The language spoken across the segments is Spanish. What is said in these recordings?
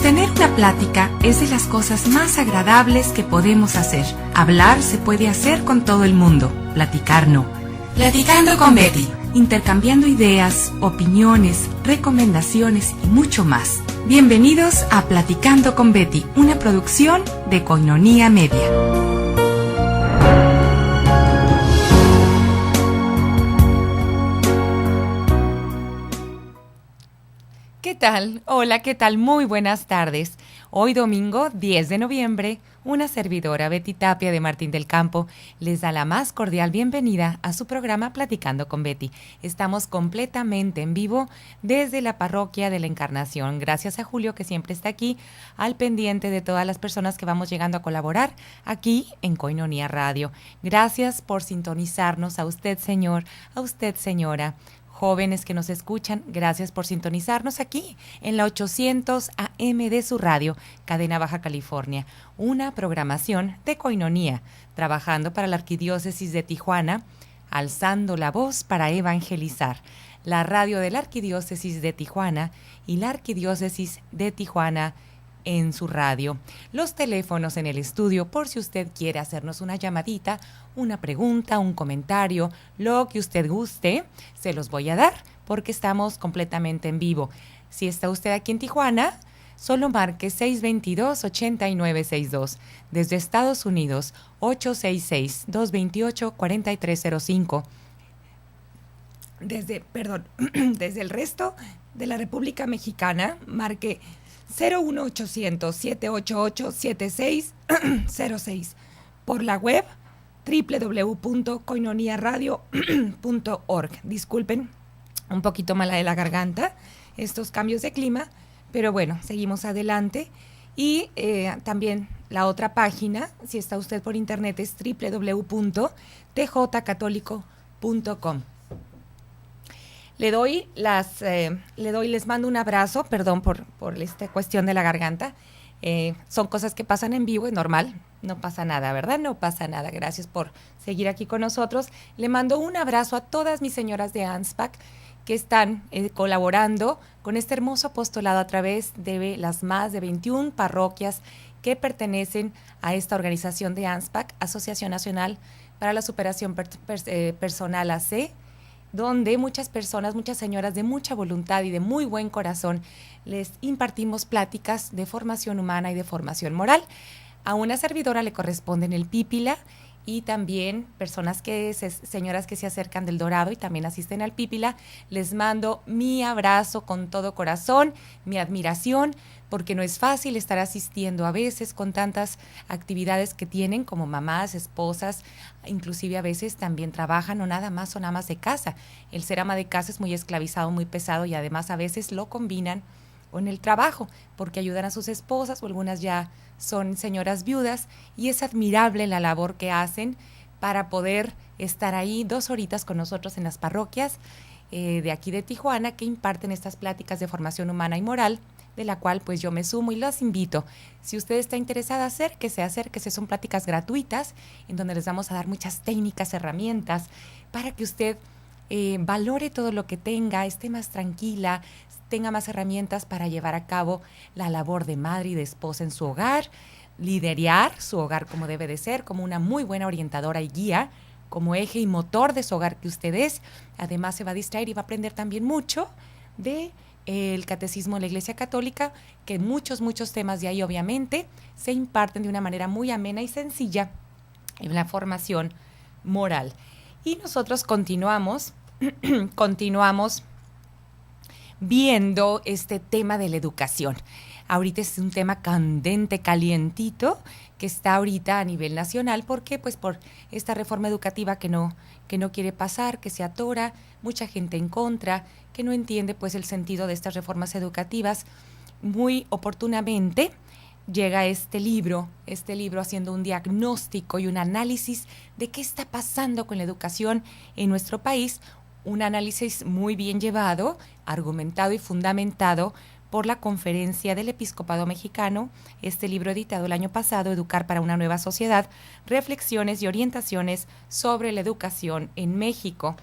Sostener una plática es de las cosas más agradables que podemos hacer. Hablar se puede hacer con todo el mundo, platicar no. Platicando con Betty, intercambiando ideas, opiniones, recomendaciones y mucho más. Bienvenidos a Platicando con Betty, una producción de Koinonia Media. ¿Qué tal? Hola, ¿qué tal? Muy buenas tardes. Hoy domingo 10 de noviembre, una servidora, Betty Tapia de Martín del Campo, les da la más cordial bienvenida a su programa Platicando con Betty. Estamos completamente en vivo desde la Parroquia de la Encarnación. Gracias a Julio, que siempre está aquí, al pendiente de todas las personas que vamos llegando a colaborar aquí en Koinonia Radio. Gracias por sintonizarnos, a usted, señor, a usted, señora. Jóvenes que nos escuchan, gracias por sintonizarnos aquí en la 800 AM de su radio, Cadena Baja California, una programación de Koinonia, trabajando para la Arquidiócesis de Tijuana, alzando la voz para evangelizar. La radio de la Arquidiócesis de Tijuana y la Arquidiócesis de Tijuana en su radio. Los teléfonos en el estudio, por si usted quiere hacernos una llamadita, una pregunta, un comentario, lo que usted guste, se los voy a dar porque estamos completamente en vivo. Si está usted aquí en Tijuana, solo marque 622-8962. Desde Estados Unidos, 866-228-4305. Desde el resto de la República Mexicana, marque 01800-788-7606. Por la web www.koinoniaradio.org. Disculpen, un poquito mala de la garganta, estos cambios de clima, pero bueno, seguimos adelante. Y también la otra página, si está usted por internet, es www.tjcatólico.com. Les mando un abrazo, perdón por esta cuestión de la garganta. Son cosas que pasan en vivo, es normal, no pasa nada, ¿verdad? No pasa nada. Gracias por seguir aquí con nosotros. Le mando un abrazo a todas mis señoras de ANSPAC que están colaborando con este hermoso apostolado a través de las más de 21 parroquias que pertenecen a esta organización de ANSPAC, Asociación Nacional para la Superación Personal AC, donde muchas personas, muchas señoras de mucha voluntad y de muy buen corazón, les impartimos pláticas de formación humana y de formación moral. A una servidora le corresponden el Pípila y también señoras que se acercan del Dorado y también asisten al Pípila. Les mando mi abrazo con todo corazón, mi admiración, porque no es fácil estar asistiendo a veces con tantas actividades que tienen como mamás, esposas, inclusive a veces también trabajan o nada más son amas de casa. El ser ama de casa es muy esclavizado, muy pesado y además a veces lo combinan con el trabajo porque ayudan a sus esposas o algunas ya son señoras viudas y es admirable la labor que hacen para poder estar ahí 2 horitas con nosotros en las parroquias de aquí de Tijuana que imparten estas pláticas de formación humana y moral, de la cual pues yo me sumo y los invito. Si usted está interesada, acérquese, son pláticas gratuitas en donde les vamos a dar muchas técnicas, herramientas para que usted valore todo lo que tenga, esté más tranquila, tenga más herramientas para llevar a cabo la labor de madre y de esposa en su hogar, liderar su hogar como debe de ser, como una muy buena orientadora y guía, como eje y motor de su hogar que usted es. Además se va a distraer y va a aprender también mucho de el catecismo de la Iglesia Católica, que muchos temas de ahí obviamente se imparten de una manera muy amena y sencilla en la formación moral. Y nosotros continuamos viendo este tema de la educación. Ahorita es un tema candente, calientito, que está ahorita a nivel nacional. ¿Por qué? Pues por esta reforma educativa que no quiere pasar, que se atora, mucha gente en contra, que no entiende pues el sentido de estas reformas educativas. Muy oportunamente llega este libro haciendo un diagnóstico y un análisis de qué está pasando con la educación en nuestro país, un análisis muy bien llevado, argumentado y fundamentado por la Conferencia del Episcopado Mexicano, este libro editado el año pasado, Educar para una nueva sociedad, reflexiones y orientaciones sobre la educación en México.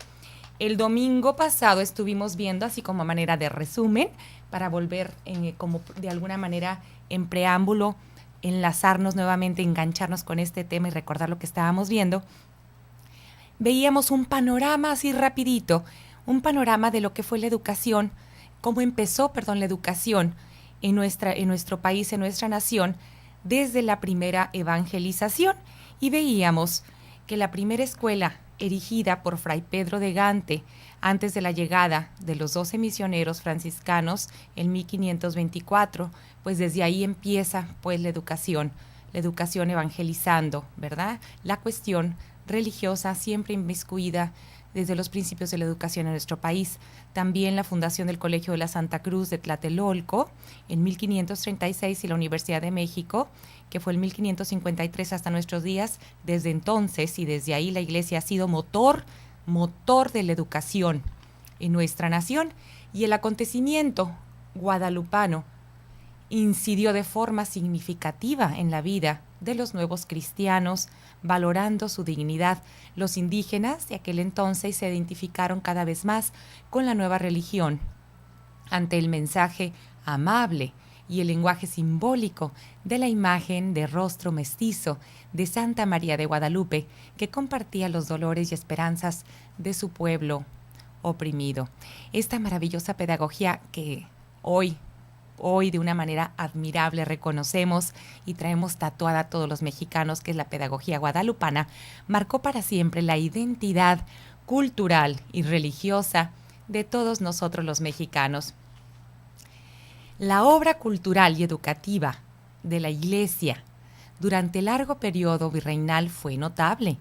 El domingo pasado estuvimos viendo, así como a manera de resumen, para volver como de alguna manera en preámbulo, enlazarnos nuevamente, engancharnos con este tema y recordar lo que estábamos viendo. Veíamos un panorama así rapidito, un panorama de lo que fue la educación, cómo empezó, la educación en nuestro país, en nuestra nación, desde la primera evangelización. Y veíamos que la primera escuela erigida por Fray Pedro de Gante antes de la llegada de los 12 misioneros franciscanos en 1524, pues desde ahí empieza pues la educación evangelizando, ¿verdad? La cuestión religiosa siempre inmiscuida desde los principios de la educación en nuestro país. También la fundación del Colegio de la Santa Cruz de Tlatelolco en 1536 y la Universidad de México, que fue en 1553 hasta nuestros días. Desde entonces y desde ahí la Iglesia ha sido motor de la educación en nuestra nación, y el acontecimiento guadalupano incidió de forma significativa en la vida de los nuevos cristianos, valorando su dignidad. Los indígenas de aquel entonces se identificaron cada vez más con la nueva religión ante el mensaje amable y el lenguaje simbólico de la imagen de rostro mestizo de Santa María de Guadalupe, que compartía los dolores y esperanzas de su pueblo oprimido. Esta maravillosa pedagogía que hoy de una manera admirable reconocemos y traemos tatuada a todos los mexicanos, que es la pedagogía guadalupana, marcó para siempre la identidad cultural y religiosa de todos nosotros los mexicanos. La obra cultural y educativa de la Iglesia durante el largo periodo virreinal fue notable.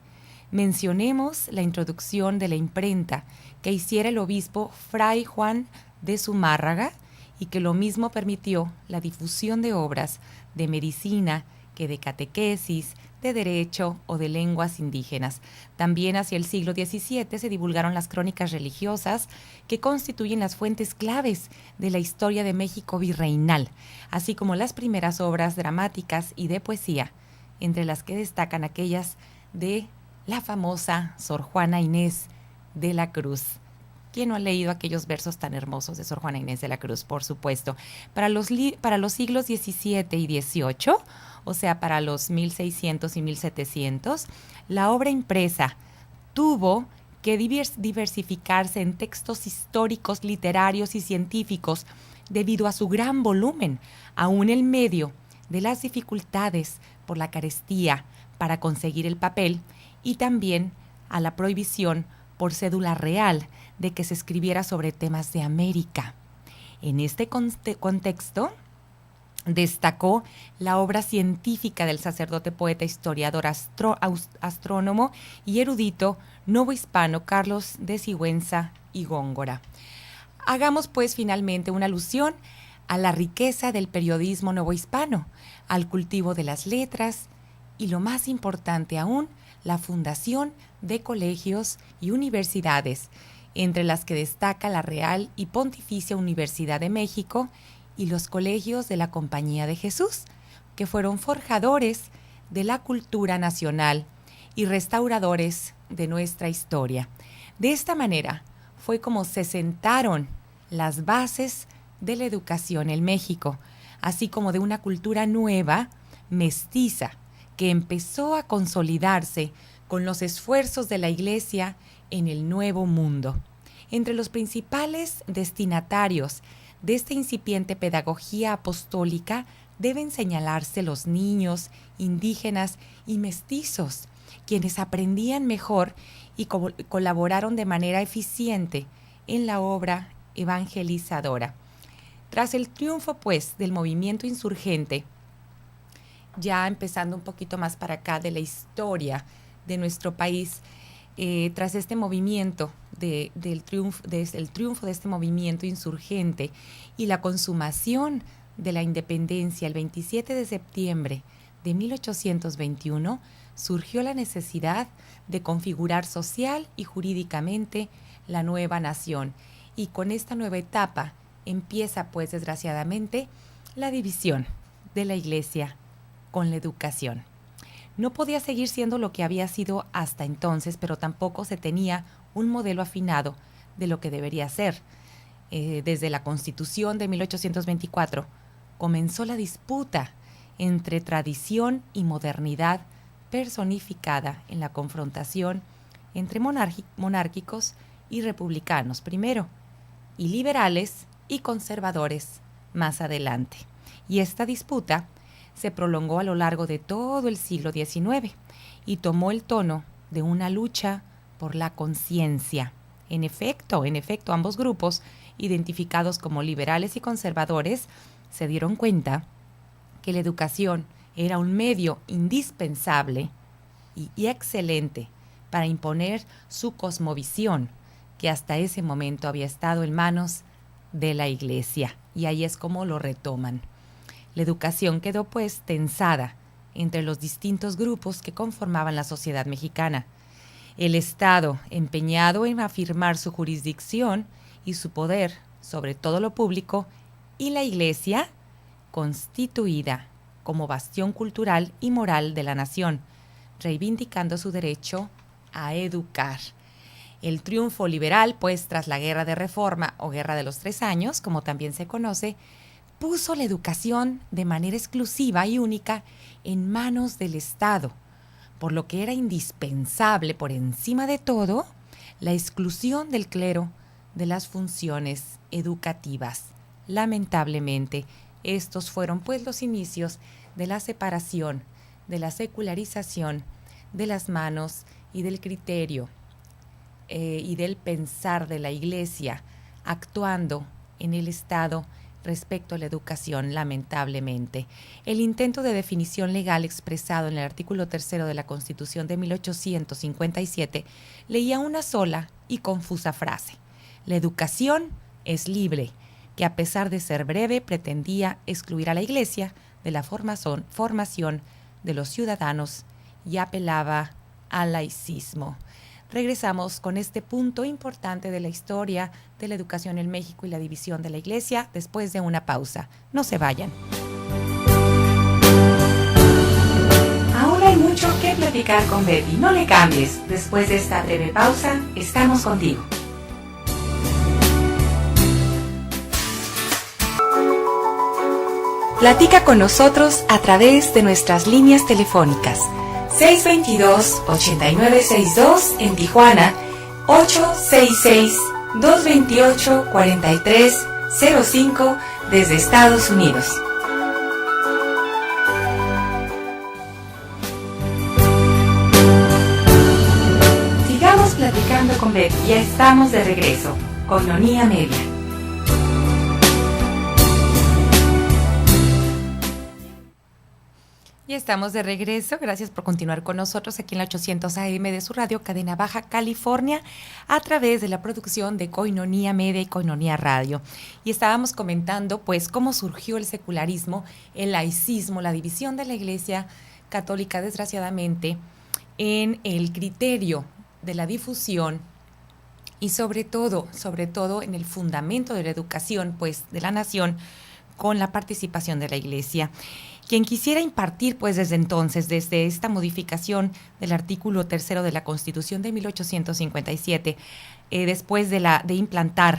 Mencionemos la introducción de la imprenta que hiciera el obispo Fray Juan de Zumárraga, y que lo mismo permitió la difusión de obras de medicina que de catequesis, de derecho o de lenguas indígenas. También hacia el siglo XVII se divulgaron las crónicas religiosas, que constituyen las fuentes claves de la historia de México virreinal, así como las primeras obras dramáticas y de poesía, entre las que destacan aquellas de la famosa Sor Juana Inés de la Cruz. ¿Quién no ha leído aquellos versos tan hermosos de Sor Juana Inés de la Cruz? Por supuesto. Para los siglos XVII y XVIII, o sea, para los 1600 y 1700, la obra impresa tuvo que diversificarse en textos históricos, literarios y científicos debido a su gran volumen, aún en medio de las dificultades por la carestía para conseguir el papel, y también a la prohibición por cédula real de que se escribiera sobre temas de América. En este contexto destacó la obra científica del sacerdote, poeta, historiador, astrónomo y erudito novohispano Carlos de Sigüenza y Góngora. Hagamos pues finalmente una alusión a la riqueza del periodismo novohispano, al cultivo de las letras y, lo más importante aún, la fundación de colegios y universidades, entre las que destaca la Real y Pontificia Universidad de México y los colegios de la Compañía de Jesús, que fueron forjadores de la cultura nacional y restauradores de nuestra historia. De esta manera fue como se sentaron las bases de la educación en México, así como de una cultura nueva, mestiza, que empezó a consolidarse con los esfuerzos de la Iglesia en el Nuevo Mundo. Entre los principales destinatarios de esta incipiente pedagogía apostólica deben señalarse los niños, indígenas y mestizos, quienes aprendían mejor y colaboraron de manera eficiente en la obra evangelizadora. Tras el triunfo, pues, del movimiento insurgente, ya empezando un poquito más para acá de la historia de nuestro país, tras este movimiento, el triunfo de este movimiento insurgente y la consumación de la independencia el 27 de septiembre de 1821, surgió la necesidad de configurar social y jurídicamente la nueva nación. Y con esta nueva etapa empieza, pues, desgraciadamente, la división de la Iglesia con la educación. No podía seguir siendo lo que había sido hasta entonces, pero tampoco se tenía un modelo afinado de lo que debería ser. Desde la Constitución de 1824 comenzó la disputa entre tradición y modernidad personificada en la confrontación entre monárquicos y republicanos primero, y liberales y conservadores más adelante. Y esta disputa se prolongó a lo largo de todo el siglo XIX y tomó el tono de una lucha por la conciencia. En efecto, ambos grupos, identificados como liberales y conservadores, se dieron cuenta que la educación era un medio indispensable y excelente para imponer su cosmovisión, que hasta ese momento había estado en manos de la Iglesia. Y ahí es como lo retoman. La educación quedó pues tensada entre los distintos grupos que conformaban la sociedad mexicana. El Estado, empeñado en afirmar su jurisdicción y su poder sobre todo lo público, y la Iglesia, constituida como bastión cultural y moral de la nación, reivindicando su derecho a educar. El triunfo liberal, pues, tras la Guerra de Reforma o Guerra de los 3 años, como también se conoce, puso la educación de manera exclusiva y única en manos del Estado, por lo que era indispensable, por encima de todo, la exclusión del clero de las funciones educativas. Lamentablemente, estos fueron pues los inicios de la separación, de la secularización de las manos y del criterio y del pensar de la Iglesia actuando en el Estado respecto a la educación, lamentablemente. El intento de definición legal expresado en el artículo 3 de la Constitución de 1857 leía una sola y confusa frase: la educación es libre, que a pesar de ser breve pretendía excluir a la Iglesia de la formación de los ciudadanos y apelaba al laicismo. Regresamos con este punto importante de la historia de la educación en México y la división de la Iglesia después de una pausa. No se vayan. Aún hay mucho que platicar con Betty. No le cambies. Después de esta breve pausa, estamos contigo. Platica con nosotros a través de nuestras líneas telefónicas 622-8962 en Tijuana, 866-228-4305 desde Estados Unidos. Sigamos platicando con Betty. Ya estamos de regreso. Koinonia Media. Y estamos de regreso. Gracias por continuar con nosotros aquí en la 800 AM de su radio, Cadena Baja California, a través de la producción de Koinonia Media y Koinonia Radio. Y estábamos comentando, pues, cómo surgió el secularismo, el laicismo, la división de la Iglesia Católica, desgraciadamente, en el criterio de la difusión y sobre todo en el fundamento de la educación, pues, de la nación, con la participación de la Iglesia. Quien quisiera impartir, pues desde entonces, desde esta modificación del artículo 3 de la Constitución de 1857, después de implantar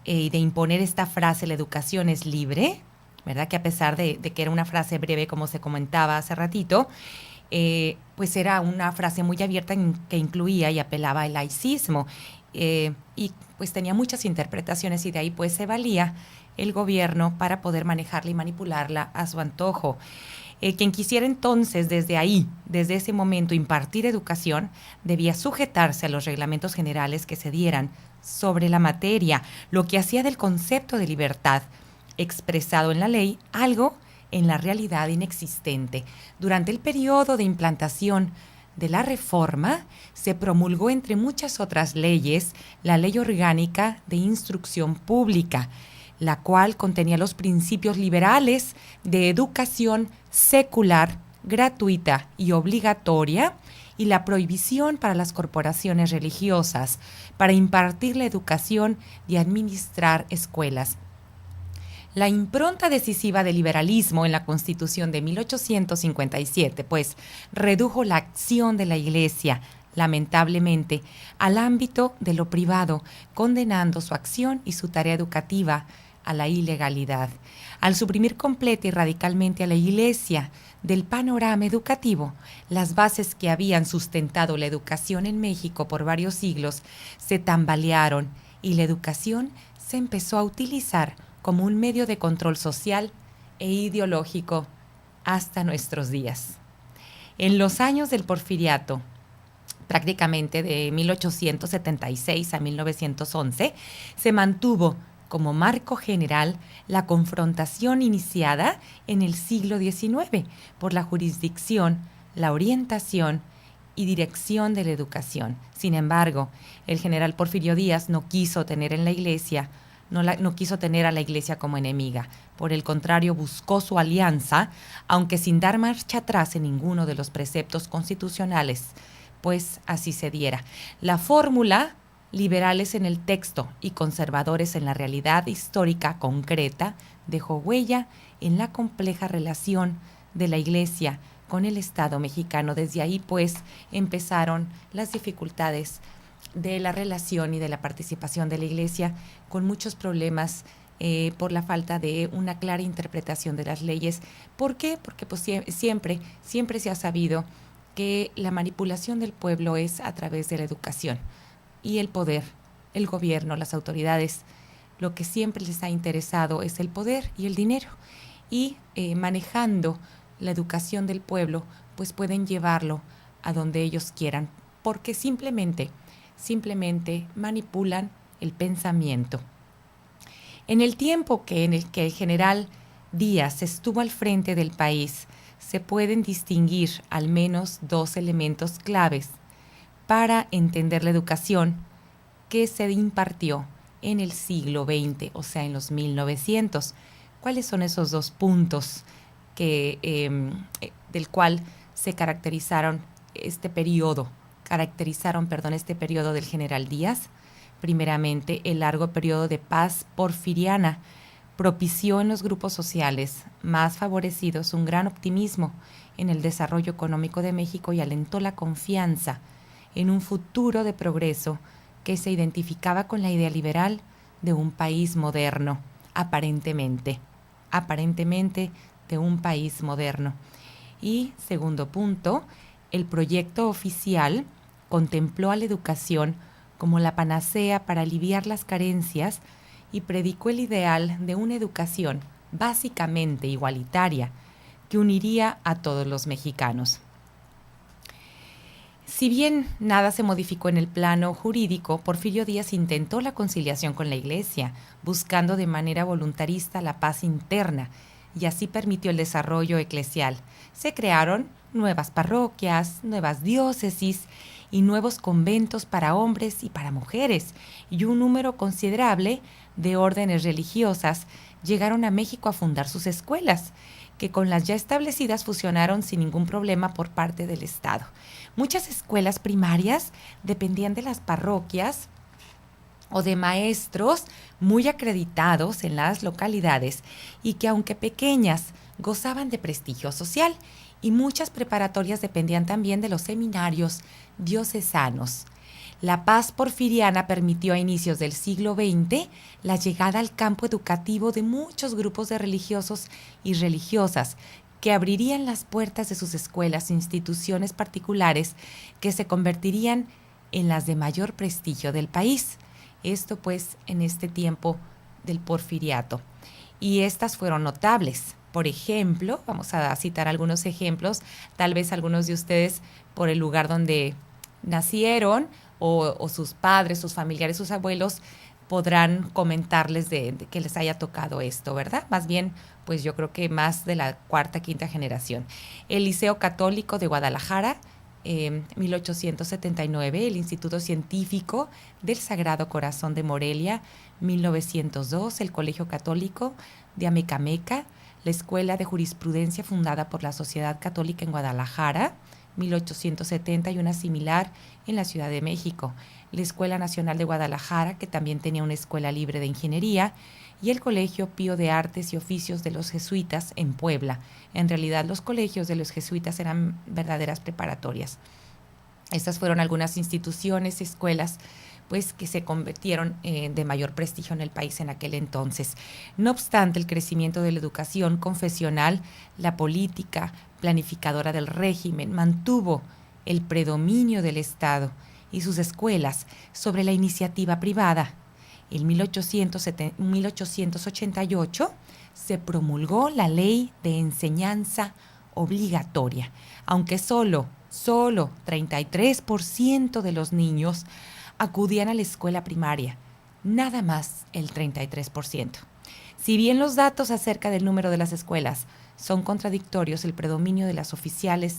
y de imponer esta frase, la educación es libre, ¿verdad? Que a pesar de que era una frase breve, como se comentaba hace ratito, pues era una frase muy abierta que incluía y apelaba al laicismo, y pues tenía muchas interpretaciones, y de ahí pues se valía el gobierno para poder manejarla y manipularla a su antojo. Quien quisiera entonces desde ese momento impartir educación, debía sujetarse a los reglamentos generales que se dieran sobre la materia, lo que hacía del concepto de libertad expresado en la ley algo en la realidad inexistente. Durante el periodo de implantación de la reforma, se promulgó, entre muchas otras leyes, la Ley Orgánica de Instrucción Pública, la cual contenía los principios liberales de educación secular, gratuita y obligatoria, y la prohibición para las corporaciones religiosas para impartir la educación y administrar escuelas. La impronta decisiva del liberalismo en la Constitución de 1857, pues, redujo la acción de la Iglesia lamentablemente, al ámbito de lo privado, condenando su acción y su tarea educativa a la ilegalidad. Al suprimir completa y radicalmente a la Iglesia del panorama educativo, las bases que habían sustentado la educación en México por varios siglos se tambalearon y la educación se empezó a utilizar como un medio de control social e ideológico hasta nuestros días. En los años del Porfiriato, prácticamente de 1876 a 1911, se mantuvo como marco general la confrontación iniciada en el siglo XIX por la jurisdicción, la orientación y dirección de la educación. Sin embargo, el general Porfirio Díaz no quiso tener en la Iglesia, no quiso tener a la Iglesia como enemiga. Por el contrario, buscó su alianza, aunque sin dar marcha atrás en ninguno de los preceptos constitucionales, pues así se diera. La fórmula, liberales en el texto y conservadores en la realidad histórica concreta, dejó huella en la compleja relación de la Iglesia con el Estado mexicano. Desde ahí, pues, empezaron las dificultades de la relación y de la participación de la Iglesia, con muchos problemas por la falta de una clara interpretación de las leyes. ¿Por qué? Porque pues, siempre se ha sabido que la manipulación del pueblo es a través de la educación. Y el poder, el gobierno, las autoridades, lo que siempre les ha interesado es el poder y el dinero. Y manejando la educación del pueblo, pues pueden llevarlo a donde ellos quieran, porque simplemente manipulan el pensamiento. En el tiempo en el que el general Díaz estuvo al frente del país, se pueden distinguir al menos dos elementos claves para entender la educación que se impartió en el siglo XX, o sea, en los 1900. ¿Cuáles son esos dos puntos del cual se caracterizaron este periodo del general Díaz? Primeramente, el largo periodo de paz porfiriana propició en los grupos sociales más favorecidos un gran optimismo en el desarrollo económico de México y alentó la confianza en un futuro de progreso que se identificaba con la idea liberal de un país moderno, aparentemente de un país moderno. Y segundo punto, el proyecto oficial contempló a la educación como la panacea para aliviar las carencias y predicó el ideal de una educación básicamente igualitaria que uniría a todos los mexicanos. Si bien nada se modificó en el plano jurídico, Porfirio Díaz intentó la conciliación con la Iglesia, buscando de manera voluntarista la paz interna, y así permitió el desarrollo eclesial. Se crearon nuevas parroquias, nuevas diócesis y nuevos conventos para hombres y para mujeres, y un número considerable de órdenes religiosas llegaron a México a fundar sus escuelas, que con las ya establecidas fusionaron sin ningún problema por parte del Estado. Muchas escuelas primarias dependían de las parroquias o de maestros muy acreditados en las localidades y que, aunque pequeñas, gozaban de prestigio social, y muchas preparatorias dependían también de los seminarios diocesanos. La paz porfiriana permitió a inicios del siglo XX la llegada al campo educativo de muchos grupos de religiosos y religiosas que abrirían las puertas de sus escuelas e instituciones particulares que se convertirían en las de mayor prestigio del país. Esto pues en este tiempo del porfiriato. Y estas fueron notables. Por ejemplo, vamos a citar algunos ejemplos, tal vez algunos de ustedes por el lugar donde nacieron o sus padres, sus familiares, sus abuelos podrán comentarles de que les haya tocado esto, ¿verdad? Más bien, pues yo creo que más de la cuarta, quinta generación. El Liceo Católico de Guadalajara, 1879, el Instituto Científico del Sagrado Corazón de Morelia, 1902, el Colegio Católico de Amecameca, la Escuela de Jurisprudencia fundada por la Sociedad Católica en Guadalajara, 1870, y una similar en la Ciudad de México, la Escuela Nacional de Guadalajara, que también tenía una escuela libre de ingeniería, y el Colegio Pío de Artes y Oficios de los Jesuitas en Puebla. En realidad, los colegios de los jesuitas eran verdaderas preparatorias. Estas fueron algunas instituciones, escuelas, pues que se convirtieron de mayor prestigio en el país en aquel entonces. No obstante el crecimiento de la educación confesional, la política planificadora del régimen mantuvo el predominio del Estado y sus escuelas sobre la iniciativa privada. En 1888 se promulgó la Ley de Enseñanza Obligatoria, aunque solo 33% de los niños acudían a la escuela primaria, nada más el 33%. Si bien los datos acerca del número de las escuelas son contradictorios, el predominio de las oficiales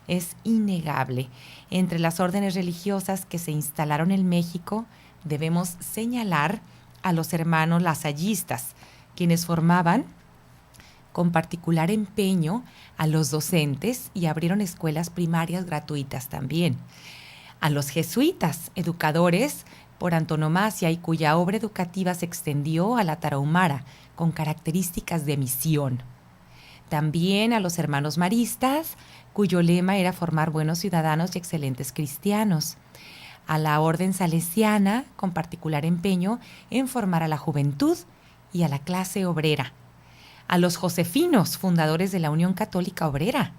es innegable. Entre las órdenes religiosas que se instalaron en México, debemos señalar a los hermanos lasallistas, quienes formaban con particular empeño a los docentes y abrieron escuelas primarias gratuitas también. A los jesuitas, educadores por antonomasia y cuya obra educativa se extendió a la Tarahumara con características de misión. También a los hermanos maristas, cuyo lema era formar buenos ciudadanos y excelentes cristianos. A la orden salesiana, con particular empeño en formar a la juventud y a la clase obrera. A los josefinos, fundadores de la Unión Católica Obrera,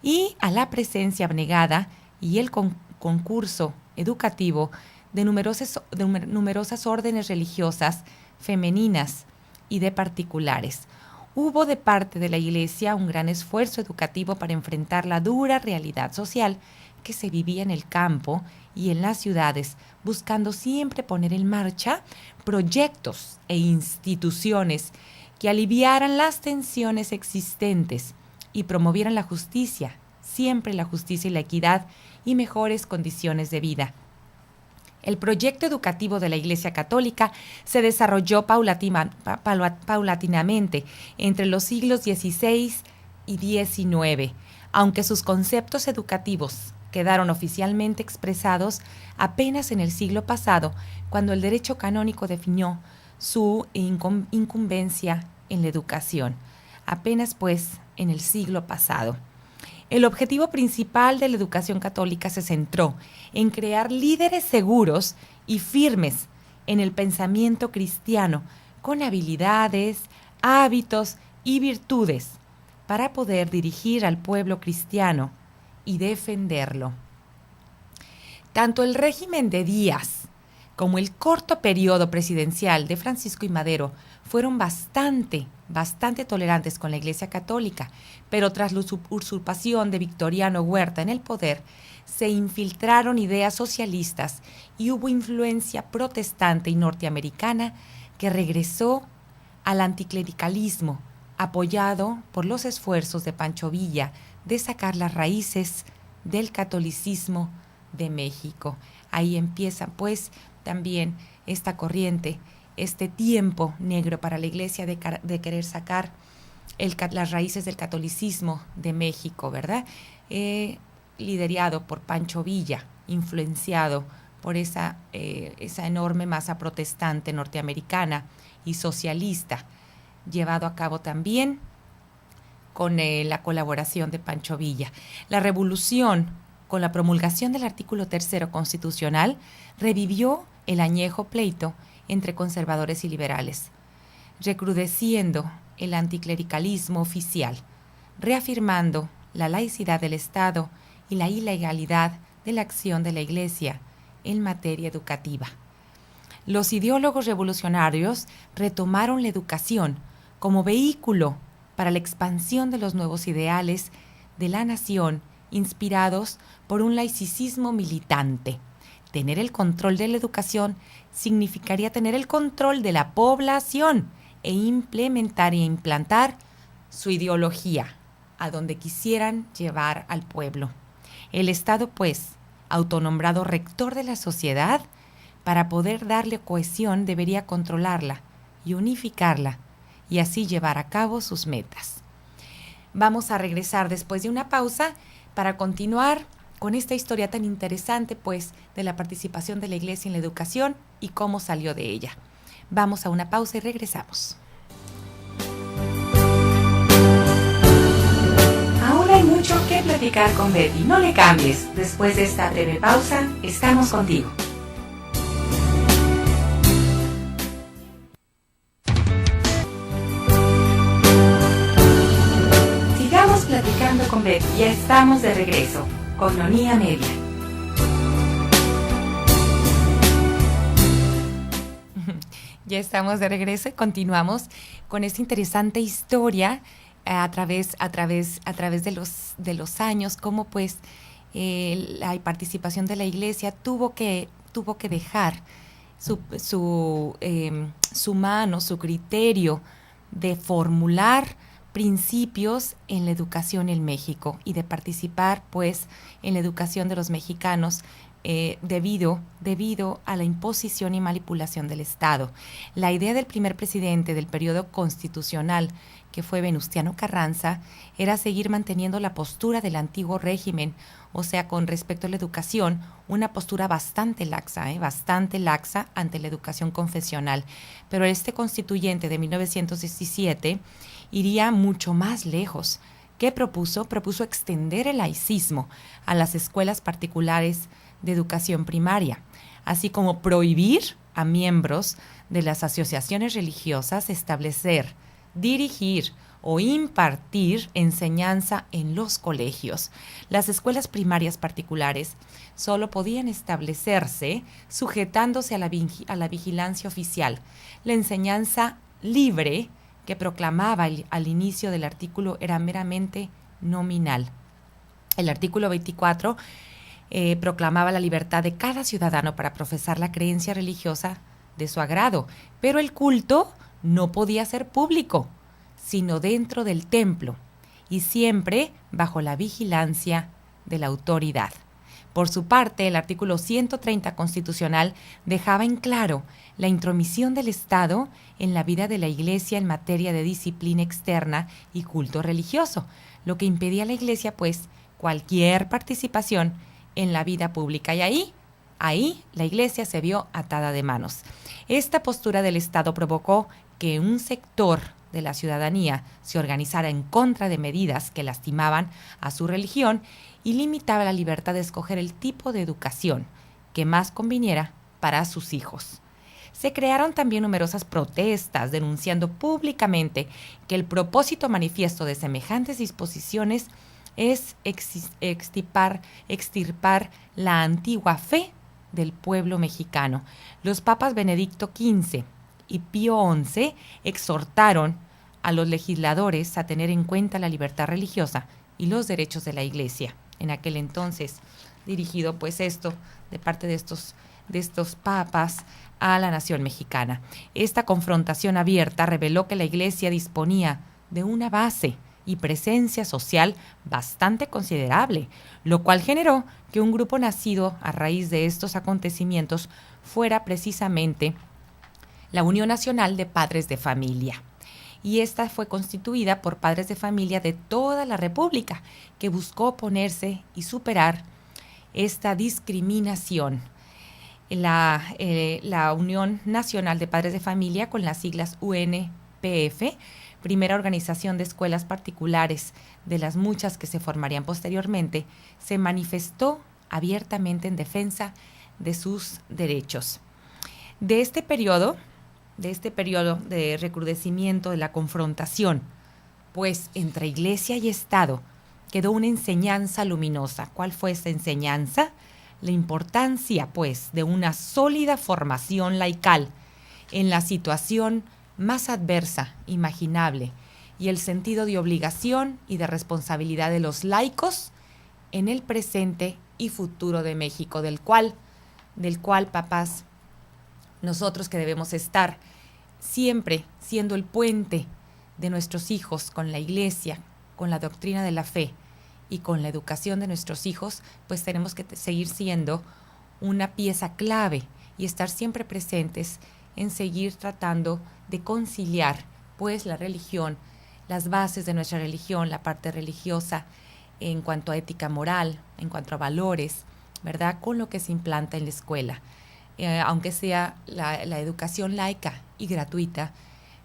y a la presencia abnegada y el concurso educativo de numerosas órdenes religiosas femeninas y de particulares. Hubo de parte de la Iglesia un gran esfuerzo educativo para enfrentar la dura realidad social que se vivía en el campo y en las ciudades, buscando siempre poner en marcha proyectos e instituciones que aliviaran las tensiones existentes y promovieran la justicia, siempre la justicia y la equidad y mejores condiciones de vida. El proyecto educativo de la Iglesia Católica se desarrolló paulatinamente entre los siglos XVI y XIX, aunque sus conceptos educativos quedaron oficialmente expresados apenas en el siglo pasado, cuando el derecho canónico definió su incumbencia en la educación, apenas pues en el siglo pasado. El objetivo principal de la educación católica se centró en crear líderes seguros y firmes en el pensamiento cristiano, con habilidades, hábitos y virtudes para poder dirigir al pueblo cristiano y defenderlo. Tanto el régimen de Díaz como el corto periodo presidencial de Francisco I. Madero fueron bastante tolerantes con la Iglesia Católica, pero tras la usurpación de Victoriano Huerta en el poder, se infiltraron ideas socialistas y hubo influencia protestante y norteamericana que regresó al anticlericalismo, apoyado por los esfuerzos de Pancho Villa de sacar las raíces del catolicismo de México. Ahí empieza pues también esta corriente, este tiempo negro para la Iglesia de querer sacar las raíces del catolicismo de México, ¿verdad? Liderado por Pancho Villa, influenciado por esa enorme masa protestante norteamericana y socialista, llevado a cabo también con la colaboración de Pancho Villa. La revolución, con la promulgación del artículo 3 constitucional, revivió el añejo pleito entre conservadores y liberales, recrudeciendo el anticlericalismo oficial, reafirmando la laicidad del Estado y la ilegalidad de la acción de la Iglesia en materia educativa. Los ideólogos revolucionarios retomaron la educación como vehículo para la expansión de los nuevos ideales de la nación, inspirados por un laicismo militante. Tener el control de la educación significaría tener el control de la población e implementar e implantar su ideología a donde quisieran llevar al pueblo. El Estado, pues, autonombrado rector de la sociedad, para poder darle cohesión debería controlarla y unificarla y así llevar a cabo sus metas. Vamos a regresar después de una pausa para continuar con esta historia tan interesante, pues, de la participación de la Iglesia en la educación y cómo salió de ella. Vamos a una pausa y regresamos. Ahora hay mucho que platicar con Betty. No le cambies. Después de esta breve pausa, estamos contigo. Sigamos platicando con Betty. Ya estamos de regreso. Coinonía Media. Ya estamos de regreso y continuamos con esta interesante historia a través de los años, cómo pues la participación de la Iglesia tuvo que dejar su mano, su criterio de formular principios en la educación en México y de participar pues en la educación de los mexicanos debido a la imposición y manipulación del Estado. La idea del primer presidente del periodo constitucional, que fue Venustiano Carranza, era seguir manteniendo la postura del antiguo régimen, o sea, con respecto a la educación, una postura bastante laxa ante la educación confesional. Pero este constituyente de 1917 iría mucho más lejos. ¿Qué propuso? Propuso extender el laicismo a las escuelas particulares de educación primaria, así como prohibir a miembros de las asociaciones religiosas establecer, dirigir o impartir enseñanza en los colegios. Las escuelas primarias particulares solo podían establecerse sujetándose a la vigilancia oficial. La enseñanza libre que proclamaba al inicio del artículo era meramente nominal. El artículo 24 proclamaba la libertad de cada ciudadano para profesar la creencia religiosa de su agrado, pero el culto no podía ser público, sino dentro del templo y siempre bajo la vigilancia de la autoridad. Por su parte, el artículo 130 constitucional dejaba en claro la intromisión del Estado en la vida de la Iglesia en materia de disciplina externa y culto religioso, lo que impedía a la Iglesia, pues, cualquier participación en la vida pública. Y ahí la Iglesia se vio atada de manos. Esta postura del Estado provocó que un sector de la ciudadanía se organizara en contra de medidas que lastimaban a su religión y limitaba la libertad de escoger el tipo de educación que más conviniera para sus hijos. Se crearon también numerosas protestas denunciando públicamente que el propósito manifiesto de semejantes disposiciones es extirpar la antigua fe del pueblo mexicano. Los papas Benedicto XV y Pío XI exhortaron a los legisladores a tener en cuenta la libertad religiosa y los derechos de la Iglesia. En aquel entonces, dirigido pues esto de parte de estos papas a la nación mexicana. Esta confrontación abierta reveló que la Iglesia disponía de una base y presencia social bastante considerable, lo cual generó que un grupo nacido a raíz de estos acontecimientos fuera precisamente la Unión Nacional de Padres de Familia. Y esta fue constituida por padres de familia de toda la República, que buscó oponerse y superar esta discriminación. La Unión Nacional de Padres de Familia, con las siglas UNPF, primera organización de escuelas particulares de las muchas que se formarían posteriormente, se manifestó abiertamente en defensa de sus derechos. De este periodo de recrudecimiento de la confrontación, pues entre Iglesia y Estado, quedó una enseñanza luminosa. ¿Cuál fue esta enseñanza? La importancia, pues, de una sólida formación laical en la situación más adversa imaginable y el sentido de obligación y de responsabilidad de los laicos en el presente y futuro de México, del cual, papás, nosotros que debemos estar siempre siendo el puente de nuestros hijos con la Iglesia, con la doctrina de la fe y con la educación de nuestros hijos, pues tenemos que seguir siendo una pieza clave y estar siempre presentes en seguir tratando de conciliar pues la religión, las bases de nuestra religión, la parte religiosa en cuanto a ética moral, en cuanto a valores, ¿verdad?, con lo que se implanta en la escuela. Aunque sea la educación laica y gratuita,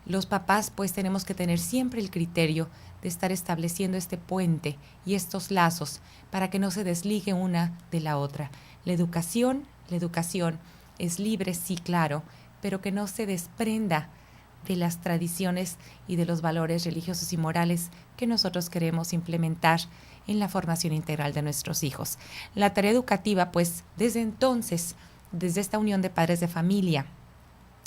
Los papás pues tenemos que tener siempre el criterio de estar estableciendo este puente y estos lazos para que no se desligue una de la otra. La educación es libre, sí, claro, pero que no se desprenda de las tradiciones y de los valores religiosos y morales que nosotros queremos implementar en la formación integral de nuestros hijos. La tarea educativa, pues, desde entonces, desde esta unión de padres de familia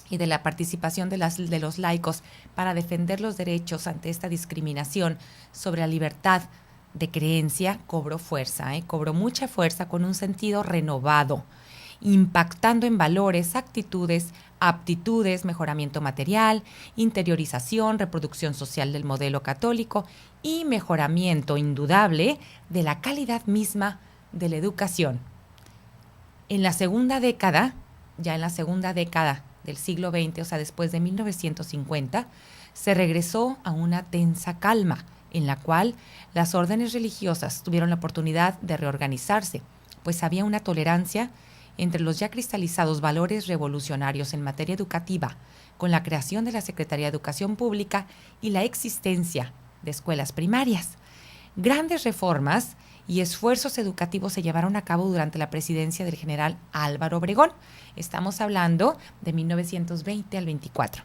y de la participación de los laicos para defender los derechos ante esta discriminación sobre la libertad de creencia, cobró fuerza, cobró mucha fuerza con un sentido renovado, impactando en valores, actitudes, aptitudes, mejoramiento material, interiorización, reproducción social del modelo católico y mejoramiento indudable de la calidad misma de la educación. En la segunda década del siglo XX, o sea, después de 1950, se regresó a una tensa calma en la cual las órdenes religiosas tuvieron la oportunidad de reorganizarse, pues había una tolerancia entre los ya cristalizados valores revolucionarios en materia educativa, con la creación de la Secretaría de Educación Pública y la existencia de escuelas primarias. Grandes reformas y esfuerzos educativos se llevaron a cabo durante la presidencia del general Álvaro Obregón. Estamos hablando de 1920 al 24,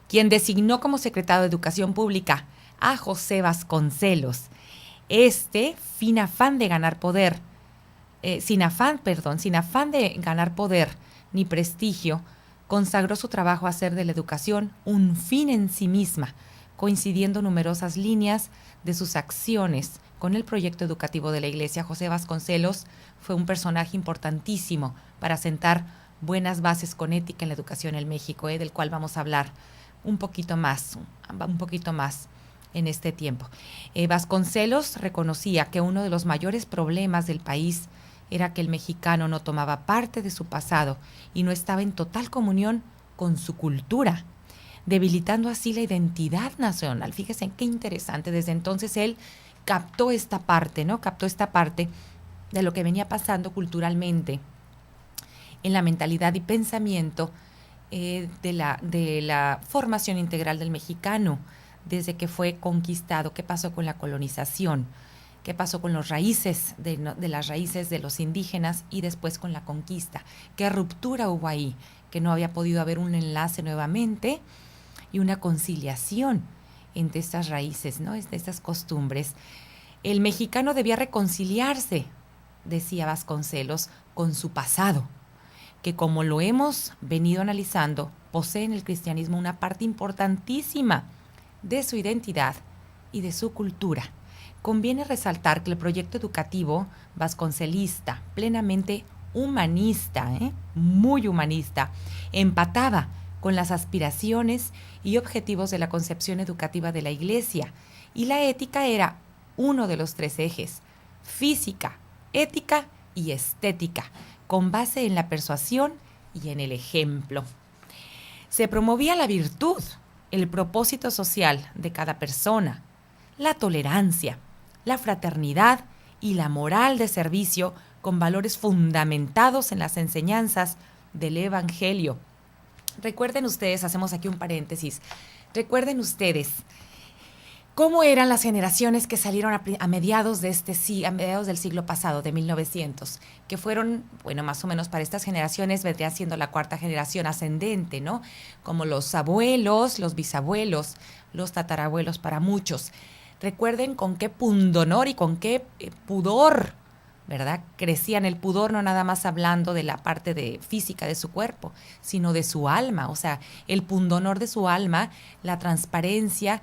quien designó como secretario de Educación Pública a José Vasconcelos. Sin afán de ganar poder ni prestigio, consagró su trabajo a hacer de la educación un fin en sí misma, coincidiendo numerosas líneas de sus acciones con el proyecto educativo de la Iglesia. José Vasconcelos fue un personaje importantísimo para sentar buenas bases con ética en la educación en México, del cual vamos a hablar un poquito más en este tiempo. Vasconcelos reconocía que uno de los mayores problemas del país era que el mexicano no tomaba parte de su pasado y no estaba en total comunión con su cultura, debilitando así la identidad nacional. Fíjense qué interesante. Desde entonces él captó esta parte de lo que venía pasando culturalmente en la mentalidad y pensamiento de la formación integral del mexicano desde que fue conquistado. ¿Qué pasó con la colonización? ¿Qué pasó con las raíces de las raíces de los indígenas y después con la conquista? ¿Qué ruptura hubo ahí? Que no había podido haber un enlace nuevamente y una conciliación entre estas raíces, ¿no? Estas costumbres. El mexicano debía reconciliarse, decía Vasconcelos, con su pasado, que como lo hemos venido analizando, posee en el cristianismo una parte importantísima de su identidad y de su cultura. Conviene resaltar que el proyecto educativo vasconcelista, plenamente humanista, muy humanista, empataba con las aspiraciones y objetivos de la concepción educativa de la Iglesia, y la ética era uno de los 3 ejes: física, ética y estética, con base en la persuasión y en el ejemplo. Se promovía la virtud, el propósito social de cada persona, la tolerancia, la fraternidad y la moral de servicio, con valores fundamentados en las enseñanzas del Evangelio. Recuerden ustedes, hacemos aquí un paréntesis, recuerden ustedes cómo eran las generaciones que salieron a mediados del siglo pasado, de 1900, que fueron, bueno, más o menos para estas generaciones vendría siendo la 4ª generación ascendente, ¿no? Como los abuelos, los bisabuelos, los tatarabuelos para muchos. Recuerden con qué pundonor y con qué pudor, ¿verdad? Crecían. El pudor no nada más hablando de la parte física de su cuerpo, sino de su alma. O sea, el pundonor de su alma, la transparencia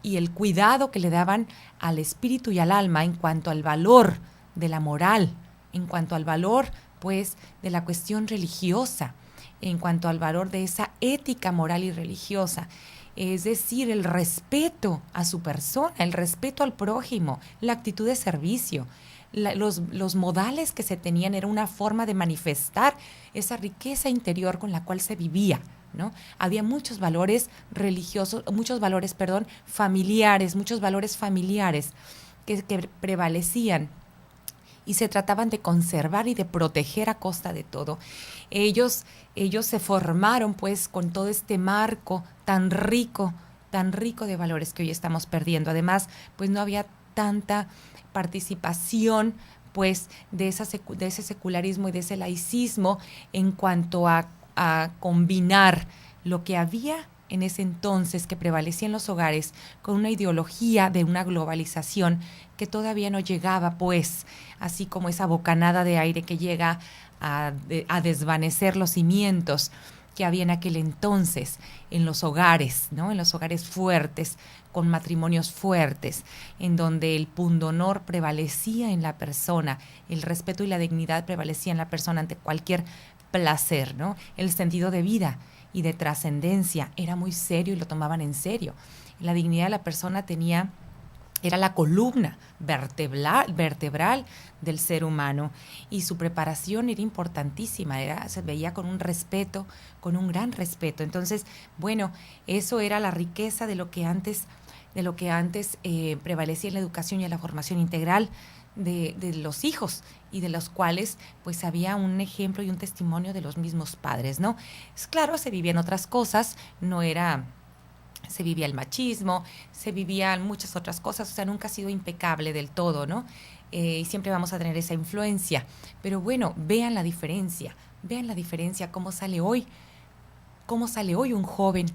y el cuidado que le daban al espíritu y al alma en cuanto al valor de la moral, en cuanto al valor, pues, de la cuestión religiosa, en cuanto al valor de esa ética moral y religiosa. Es decir, el respeto a su persona, el respeto al prójimo, la actitud de servicio. Los modales que se tenían era una forma de manifestar esa riqueza interior con la cual se vivía, ¿no? Había muchos valores religiosos, familiares, muchos valores familiares que prevalecían y se trataban de conservar y de proteger a costa de todo. Ellos se formaron pues con todo este marco tan rico de valores que hoy estamos perdiendo. Además, pues no había tanta participación pues de ese secularismo y de ese laicismo en cuanto a combinar lo que había en ese entonces que prevalecía en los hogares con una ideología de una globalización que todavía no llegaba, pues, así como esa bocanada de aire que llega a desvanecer los cimientos que había en aquel entonces en los hogares, ¿no? En los hogares fuertes, con matrimonios fuertes, en donde el pundonor prevalecía en la persona, el respeto y la dignidad prevalecía en la persona ante cualquier placer, ¿no? El sentido de vida y de trascendencia era muy serio y lo tomaban en serio. La dignidad de la persona era la columna vertebral del ser humano, y su preparación era importantísima, se veía con un respeto, con un gran respeto. Entonces, bueno, eso era la riqueza de lo que antes prevalecía en la educación y en la formación integral de los hijos, y de los cuales pues había un ejemplo y un testimonio de los mismos padres, ¿no? Es claro, se vivían otras cosas, se vivía el machismo, se vivían muchas otras cosas, o sea, nunca ha sido impecable del todo, ¿no? Y siempre vamos a tener esa influencia. Pero bueno, vean la diferencia, cómo sale hoy un joven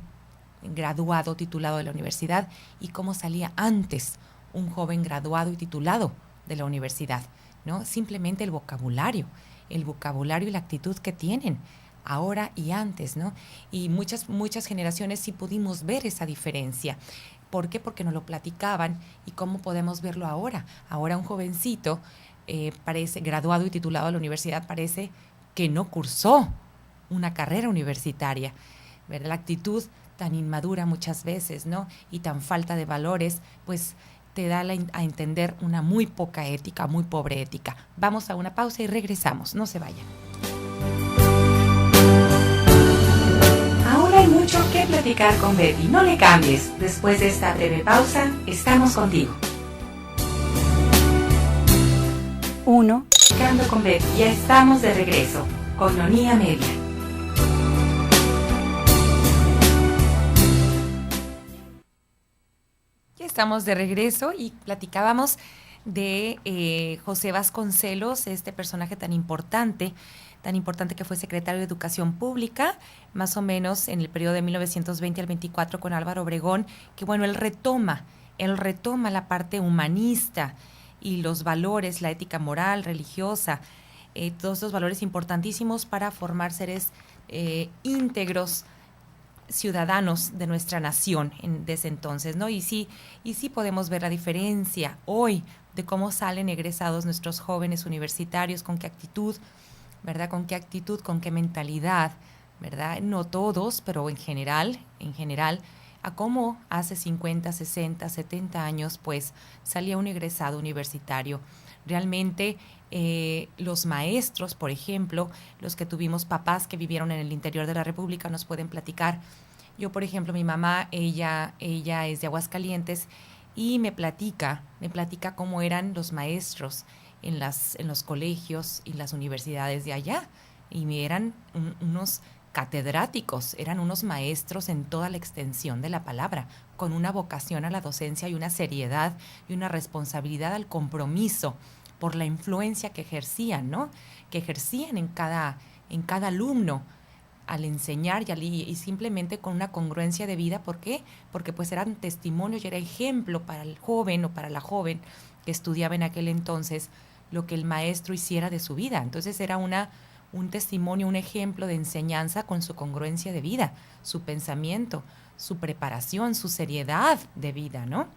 graduado, titulado de la universidad, y cómo salía antes un joven graduado y titulado de la universidad, ¿no? Simplemente el vocabulario y la actitud que tienen ahora y antes, ¿no? Y muchas generaciones sí pudimos ver esa diferencia. ¿Por qué? Porque nos lo platicaban. ¿Y cómo podemos verlo ahora? Ahora un jovencito parece graduado y titulado de la universidad, parece que no cursó una carrera universitaria, ¿verdad? La actitud tan inmadura muchas veces, ¿no? Y tan falta de valores, pues te da a entender una muy poca ética, muy pobre ética. Vamos a una pausa y regresamos. No se vayan. Aún hay mucho que platicar con Betty. No le cambies. Después de esta breve pausa, estamos contigo. 1. Platicando con Betty. Ya estamos de regreso. Coinonía Media. Ya estamos de regreso y platicábamos de José Vasconcelos, este personaje tan importante que fue secretario de Educación Pública, más o menos en el periodo de 1920 al 24 con Álvaro Obregón, que bueno, él retoma la parte humanista y los valores, la ética moral, religiosa, todos esos valores importantísimos para formar seres íntegros, ciudadanos de nuestra nación desde entonces, ¿no? Y sí podemos ver la diferencia hoy de cómo salen egresados nuestros jóvenes universitarios, con qué actitud, ¿verdad? Con qué mentalidad, ¿verdad? No todos, pero en general, a cómo hace 50, 60, 70 años, pues, salía un egresado universitario. Realmente, los maestros, por ejemplo, los que tuvimos papás que vivieron en el interior de la República, nos pueden platicar. Yo, por ejemplo, mi mamá, ella es de Aguascalientes, y me platica cómo eran los maestros en los colegios y las universidades de allá. Y eran unos catedráticos, eran unos maestros en toda la extensión de la palabra, con una vocación a la docencia y una seriedad y una responsabilidad al compromiso por la influencia que ejercían, ¿no? Que ejercían en cada alumno al enseñar y simplemente con una congruencia de vida. ¿Por qué? Porque pues eran testimonios y era ejemplo para el joven o para la joven que estudiaba en aquel entonces lo que el maestro hiciera de su vida. Entonces era un testimonio, un ejemplo de enseñanza con su congruencia de vida, su pensamiento, su preparación, su seriedad de vida, ¿no?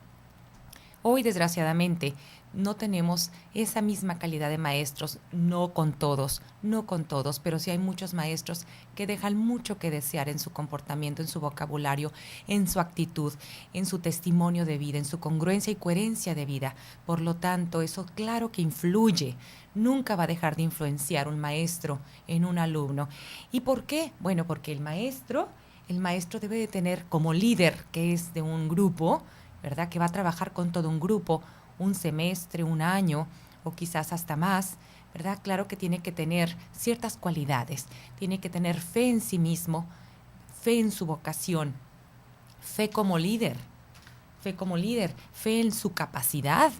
Hoy, desgraciadamente, no tenemos esa misma calidad de maestros, no con todos, pero sí hay muchos maestros que dejan mucho que desear en su comportamiento, en su vocabulario, en su actitud, en su testimonio de vida, en su congruencia y coherencia de vida. Por lo tanto, eso claro que influye. Nunca va a dejar de influenciar un maestro en un alumno. ¿Y por qué? Bueno, porque el maestro debe de tener como líder, que es de un grupo, ¿verdad? Que va a trabajar con todo un grupo, un semestre, un año, o quizás hasta más, ¿verdad? Claro que tiene que tener ciertas cualidades, tiene que tener fe en sí mismo, fe en su vocación, fe como líder, fe en su capacidad,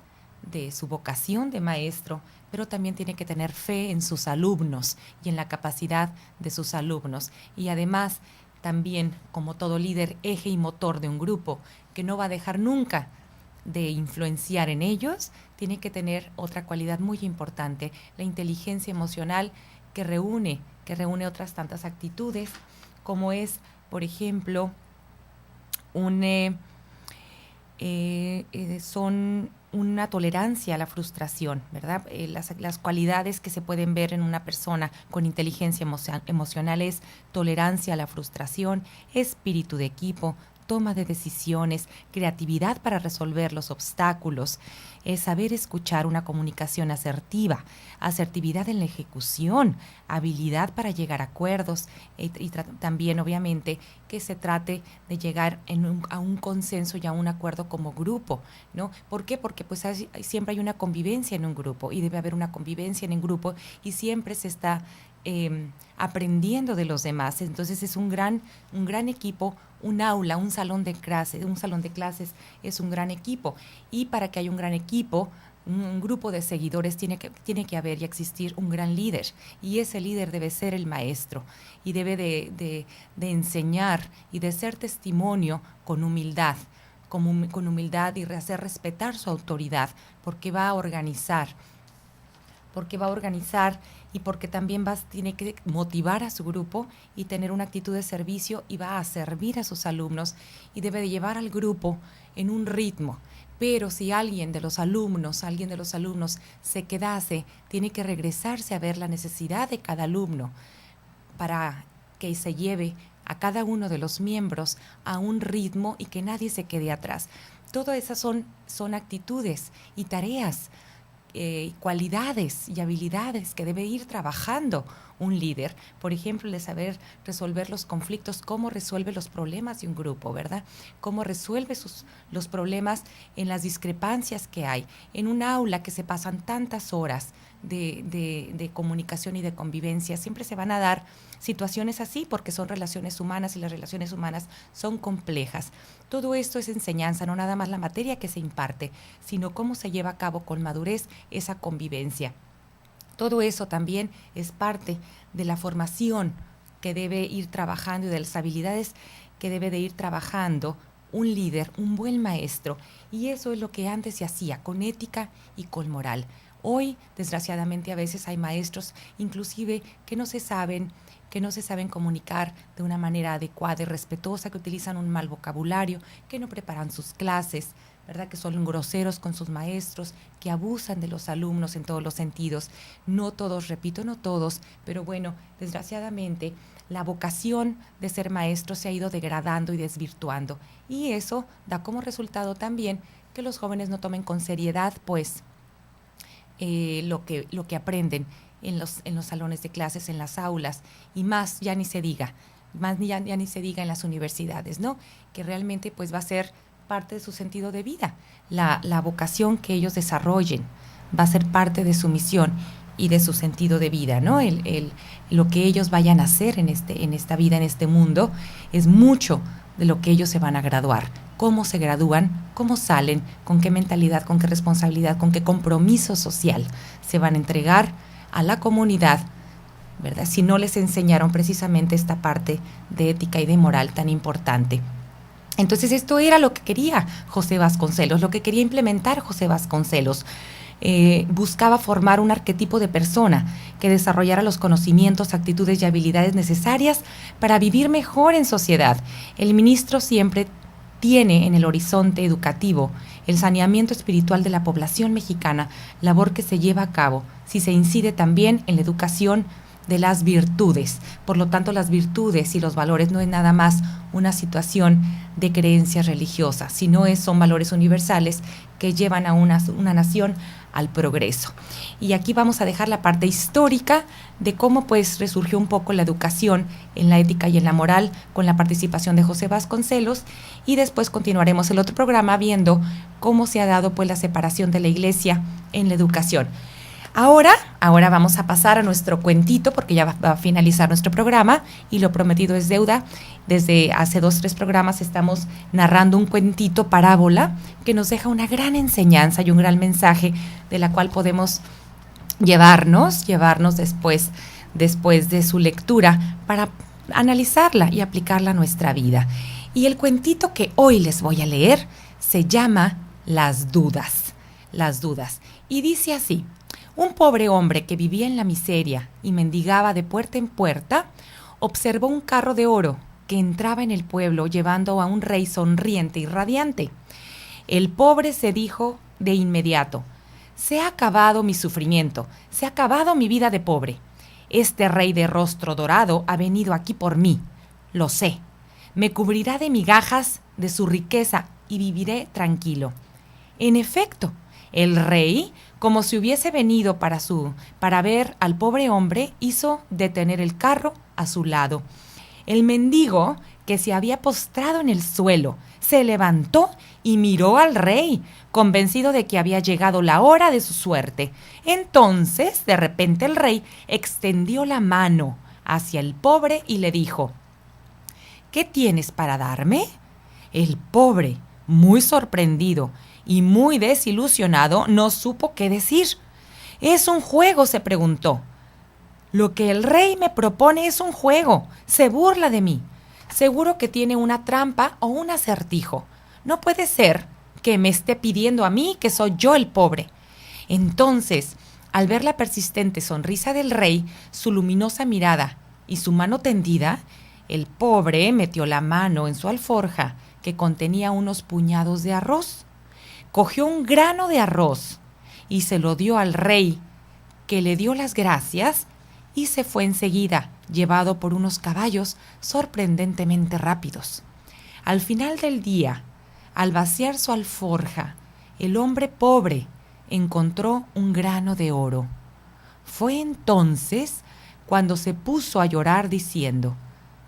de su vocación de maestro, pero también tiene que tener fe en sus alumnos y en la capacidad de sus alumnos. Y además, también, como todo líder, eje y motor de un grupo, que no va a dejar nunca de influenciar en ellos, tiene que tener otra cualidad muy importante, la inteligencia emocional que reúne otras tantas actitudes, como es, por ejemplo, son una tolerancia a la frustración, ¿verdad? Las cualidades que se pueden ver en una persona con inteligencia emocional es tolerancia a la frustración, espíritu de equipo, toma de decisiones, creatividad para resolver los obstáculos, saber escuchar, una comunicación asertiva, asertividad en la ejecución, habilidad para llegar a acuerdos y también, obviamente, que se trate de llegar a un consenso y a un acuerdo como grupo, ¿no? ¿Por qué? Porque pues siempre hay una convivencia en un grupo y debe haber una convivencia en un grupo y siempre se está aprendiendo de los demás. Entonces es un gran equipo, un aula, un salón de clases es un gran equipo. Y para que haya un gran equipo, un grupo de seguidores, tiene que haber y existir un gran líder. Y ese líder debe ser el maestro y debe de enseñar y de ser testimonio con humildad, con humildad y hacer respetar su autoridad, porque va a organizar y porque también tiene que motivar a su grupo y tener una actitud de servicio y va a servir a sus alumnos y debe de llevar al grupo en un ritmo. Pero si alguien de los alumnos se quedase, tiene que regresarse a ver la necesidad de cada alumno para que se lleve a cada uno de los miembros a un ritmo y que nadie se quede atrás. Todas esas son actitudes y tareas, cualidades y habilidades que debe ir trabajando un líder. Por ejemplo, de saber resolver los conflictos, cómo resuelve los problemas de un grupo, ¿verdad? Cómo resuelve los problemas en las discrepancias que hay. En un aula que se pasan tantas horas de comunicación y de convivencia, siempre se van a dar situaciones así porque son relaciones humanas y las relaciones humanas son complejas. Todo esto es enseñanza, no nada más la materia que se imparte, sino cómo se lleva a cabo con madurez esa convivencia. Todo eso también es parte de la formación que debe ir trabajando y de las habilidades que debe de ir trabajando un líder, un buen maestro. Y eso es lo que antes se hacía, con ética y con moral. Hoy, desgraciadamente, a veces hay maestros, inclusive, que no se saben comunicar de una manera adecuada y respetuosa, que utilizan un mal vocabulario, que no preparan sus clases, ¿verdad? Que son groseros con sus maestros, que abusan de los alumnos en todos los sentidos. No todos, repito, no todos, pero bueno, desgraciadamente la vocación de ser maestro se ha ido degradando y desvirtuando. Y eso da como resultado también que los jóvenes no tomen con seriedad, pues, lo que aprenden en los salones de clases, en las aulas, y más ya ni se diga en las universidades, ¿no? Que realmente pues va a ser parte de su sentido de vida. La vocación que ellos desarrollen va a ser parte de su misión y de su sentido de vida, ¿no? Lo que ellos vayan a hacer en esta vida, en este mundo, es mucho de lo que ellos se van a graduar. Cómo se gradúan, cómo salen, con qué mentalidad, con qué responsabilidad, con qué compromiso social se van a entregar a la comunidad, ¿verdad? Si no les enseñaron precisamente esta parte de ética y de moral tan importante. Entonces esto era lo que quería José Vasconcelos, lo que quería implementar José Vasconcelos. Buscaba formar un arquetipo de persona que desarrollara los conocimientos, actitudes y habilidades necesarias para vivir mejor en sociedad. El ministro siempre tiene en el horizonte educativo el saneamiento espiritual de la población mexicana, labor que se lleva a cabo si se incide también en la educación de las virtudes. Por lo tanto, las virtudes y los valores no es nada más una situación de creencias religiosas, sino son valores universales que llevan a una nación al progreso. Y aquí vamos a dejar la parte histórica de cómo pues resurgió un poco la educación en la ética y en la moral con la participación de José Vasconcelos, y después continuaremos el otro programa viendo cómo se ha dado pues la separación de la Iglesia en la educación. Ahora vamos a pasar a nuestro cuentito porque ya va a finalizar nuestro programa y lo prometido es deuda. Desde hace 2-3 programas estamos narrando un cuentito parábola que nos deja una gran enseñanza y un gran mensaje de la cual podemos llevarnos después de su lectura para analizarla y aplicarla a nuestra vida. Y el cuentito que hoy les voy a leer se llama Las dudas. Y dice así: un pobre hombre que vivía en la miseria y mendigaba de puerta en puerta, observó un carro de oro que entraba en el pueblo llevando a un rey sonriente y radiante. El pobre se dijo de inmediato: se ha acabado mi sufrimiento, se ha acabado mi vida de pobre. Este rey de rostro dorado ha venido aquí por mí, lo sé. Me cubrirá de migajas de su riqueza y viviré tranquilo. En efecto, el rey, como si hubiese venido para ver al pobre hombre, hizo detener el carro a su lado. El mendigo, que se había postrado en el suelo, se levantó y miró al rey, convencido de que había llegado la hora de su suerte. Entonces, de repente, el rey extendió la mano hacia el pobre y le dijo: ¿qué tienes para darme? El pobre, muy sorprendido y muy desilusionado, no supo qué decir. ¿Es un juego?, se preguntó. Lo que el rey me propone es un juego. Se burla de mí. Seguro que tiene una trampa o un acertijo. No puede ser que me esté pidiendo a mí, que soy yo el pobre. Entonces, al ver la persistente sonrisa del rey, su luminosa mirada y su mano tendida, el pobre metió la mano en su alforja, que contenía unos puñados de arroz. Cogió un grano de arroz y se lo dio al rey, que le dio las gracias y se fue enseguida, llevado por unos caballos sorprendentemente rápidos. Al final del día, al vaciar su alforja, el hombre pobre encontró un grano de oro. Fue entonces cuando se puso a llorar diciendo: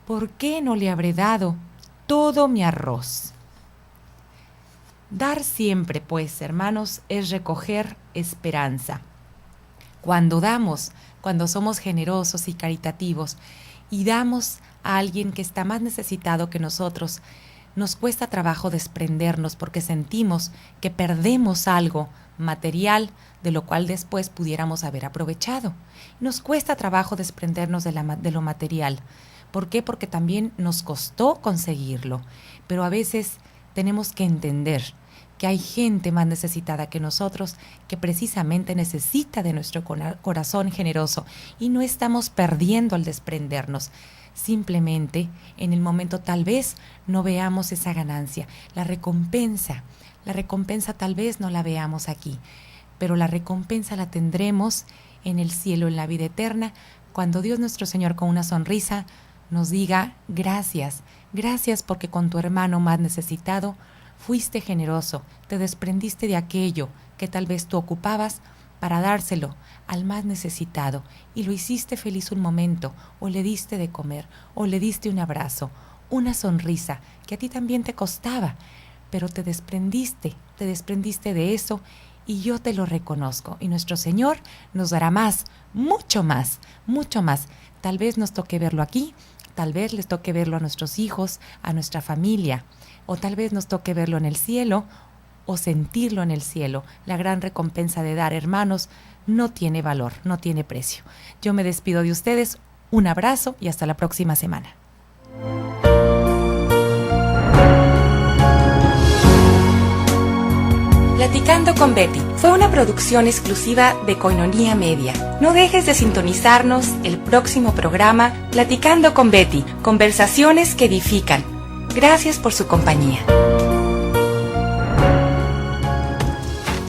¿por qué no le habré dado todo mi arroz? Dar siempre, pues, hermanos, es recoger esperanza. Cuando damos, cuando somos generosos y caritativos y damos a alguien que está más necesitado que nosotros, nos cuesta trabajo desprendernos porque sentimos que perdemos algo material de lo cual después pudiéramos haber aprovechado. Nos cuesta trabajo desprendernos de lo material. ¿Por qué? Porque también nos costó conseguirlo. Pero a veces tenemos que entender que hay gente más necesitada que nosotros que precisamente necesita de nuestro corazón generoso y no estamos perdiendo al desprendernos. Simplemente en el momento tal vez no veamos esa ganancia. La recompensa tal vez no la veamos aquí, pero la recompensa la tendremos en el cielo, en la vida eterna, cuando Dios nuestro Señor con una sonrisa nos diga: gracias, gracias porque con tu hermano más necesitado fuiste generoso, te desprendiste de aquello que tal vez tú ocupabas para dárselo al más necesitado y lo hiciste feliz un momento, o le diste de comer, o le diste un abrazo, una sonrisa que a ti también te costaba, pero te desprendiste de eso y yo te lo reconozco. Y nuestro Señor nos dará más, mucho más, mucho más. Tal vez nos toque verlo aquí, tal vez les toque verlo a nuestros hijos, a nuestra familia, o tal vez nos toque verlo en el cielo o sentirlo en el cielo. La gran recompensa de dar, hermanos, no tiene valor, no tiene precio. Yo me despido de ustedes, un abrazo y hasta la próxima semana. Platicando con Betty fue una producción exclusiva de Koinonia Media. No dejes de sintonizarnos el próximo programa Platicando con Betty, conversaciones que edifican. Gracias por su compañía.